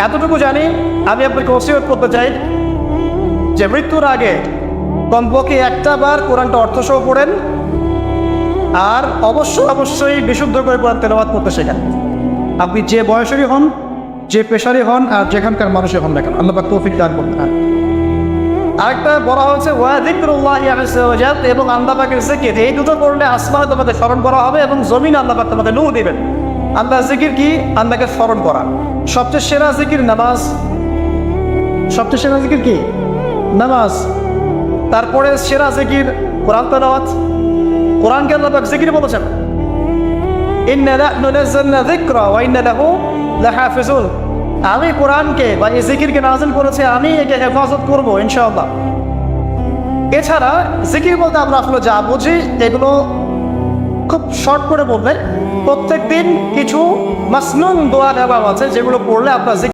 এতটুকু জানি, আমি আপনাকে ওসিয়ত করতে চাই যে মৃত্যুর আগে কমপক্ষে একটা বার কোরআনটা অর্থসহ পড়েন, আর অবশ্যই বিশুদ্ধ করে কোরআন তেলাওয়াত করতে শেখেন। আপনি যে বয়সেরই হন, যে পেশারই হন, আর যেখানকার মানুষই হন না কেন, আল্লাহ পাক তৌফিক দান করতে পারেন। আরেকটা বলা হচ্ছে ওয়া যিকরুল্লাহি আযজা ওয়া জাল, এবং আল্লাহ পাকের জিকির, এই দুটো করলে আসমানে তোমাকে স্মরণ করা হবে এবং জমিনে আল্লাহ পাক তোমাকে নূর দিবেন। আল্লাহর জিকির কি? আল্লাহকে স্মরণ করা। সবচেয়ে সেরা জিকির নামাজ। সবচেয়ে সেরা জিকির কি? নামাজ। তারপরে সেরা জিকির কোরআন তেলাওয়াত। কোরআনকে আল্লাহ পাক জিকির বলেছেন, ইন্না নাহনু নাযালনা যিকরা ওয়া ইন্না লাহু লাহাফিজুন। আমি কোরআনকে বা এই জিকিরকে নাযিল করেছি, আমি একে হেফাজত করব ইনশাআল্লাহ। এছাড়া জিকির বলতে আমরা আসলে যা বুঝি এগুলো খুব শর্ট করে বলবেন, প্রত্যেক দিন কিছু মাসনুন দোয়া দেওয়া আছে যেগুলো পড়লে আপনার